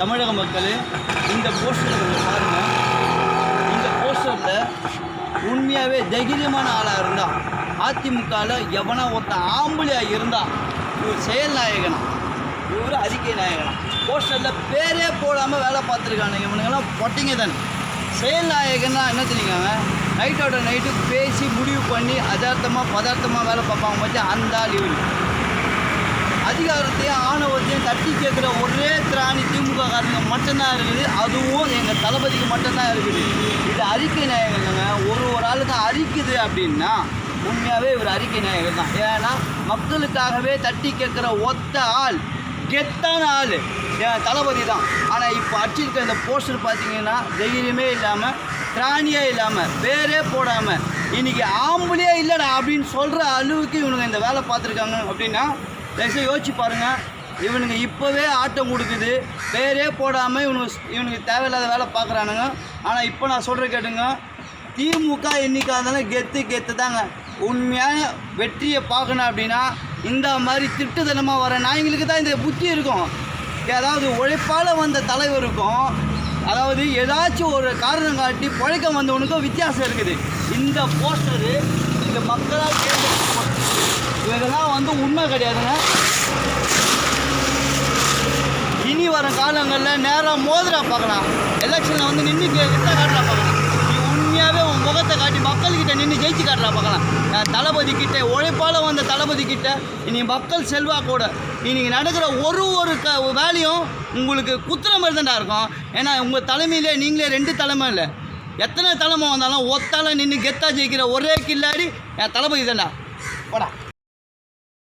தமிழக மக்கள் இந்த போஸ்டரில் பாருங்கள். இந்த போஸ்டரில் உண்மையாகவே தைரியமான ஆளாக இருந்தால் அதிமுகவில் எவனா ஒருத்தன் ஆம்பளையாக இருந்தால் இவர் செயல் நாயகனா, இவர் அறிக்கை நாயகனா. போஸ்டரில் பேரே போடாமல் வேலை பார்த்துருக்கானுங்க. இவனுங்கெல்லாம் பொட்டிங்க தானே. செயல் நாயகன்னா என்ன தெரியுங்க, நைட்டோட நைட்டு பேசி முடிவு பண்ணி பதார்த்தமாக வேலை பார்ப்பாங்க. பற்றி அந்த ஆள் இவர் அதிகாரத்தையும் ஆணவத்தையும் தட்டி கேட்குற ஒரே திராணி திமுக காரங்க மட்டும்தான் இருக்குது. அதுவும் எங்கள் தளபதிக்கு மட்டும்தான் இருக்குது. இது அறிக்கை நாயகம் இல்லைங்க. ஒரு ஆளுக்கு அறிக்குது அப்படின்னா உண்மையாகவே இவர் அறிக்கை நாயகம் தான். ஏன்னா மக்களுக்காகவே தட்டி கேட்குற ஒத்த ஆள், கெத்தான ஆள் என் தளபதி தான். ஆனால் இப்போ அடிச்சிருக்க இந்த போஸ்டர் பார்த்தீங்கன்னா தைரியமே இல்லாமல், திராணியே இல்லாமல், பேரே போடாமல், இன்றைக்கி ஆம்பளையே இல்லைடா அப்படின்னு சொல்கிற அளவுக்கு இவனுங்க இந்த வேலை பார்த்துருக்காங்க. அப்படின்னா தயவுசெய்து யோசிச்சு பாருங்கள். இவனுங்க இப்போவே ஆட்டம் கொடுக்குது, பேரே போடாமல் இவனுக்கு தேவையில்லாத வேலை பார்க்குறானுங்க. ஆனால் இப்போ நான் சொல்கிற கேட்டுங்க, திமுக என்றைக்காக இருந்தாலும் கெத்து தாங்க. உண்மையான வெற்றியை பார்க்கணும் அப்படின்னா இந்த மாதிரி திட்டுத்தனமாக வர நாய்களுக்கு தான் இந்த புத்தி இருக்கும். அதாவது உழைப்பால் வந்த தலைவருக்கும், அதாவது ஏதாச்சும் ஒரு காரணம் காட்டி பழைக்க வந்தவனுக்கும் வித்தியாசம் இருக்குது. இந்த போஸ்டரு இந்த மக்களால் இதெல்லாம் உண்மை கிடையாதுங்க. இனி வர காலங்களில் நேராக மோதிரா பார்க்கலாம். எலெக்ஷனில் நின்று கிட்ட காட்டலாம் பார்க்கலாம். நீ உண்மையாகவே உன் முகத்தை காட்டி மக்கள்கிட்ட நின்று ஜெயிச்சு காட்டலாம் பார்க்கலாம். தளபதி கிட்ட, உழைப்பால் வந்த தளபதி கிட்ட இனி மக்கள் செல்வா கூட நீங்கள் நடக்கிற ஒரு வேலையும் உங்களுக்கு குத்துற மாதிரி தான்டா இருக்கும். ஏன்னா உங்கள் தலைமையிலே நீங்களே 2 தலைமை இல்லை, எத்தனை தலைமை வந்தாலும் ஒத்தால நின்று கெத்தா ஜெயிக்கிற ஒரே கில்லாடி என் தளபதி தான்டா. போடா.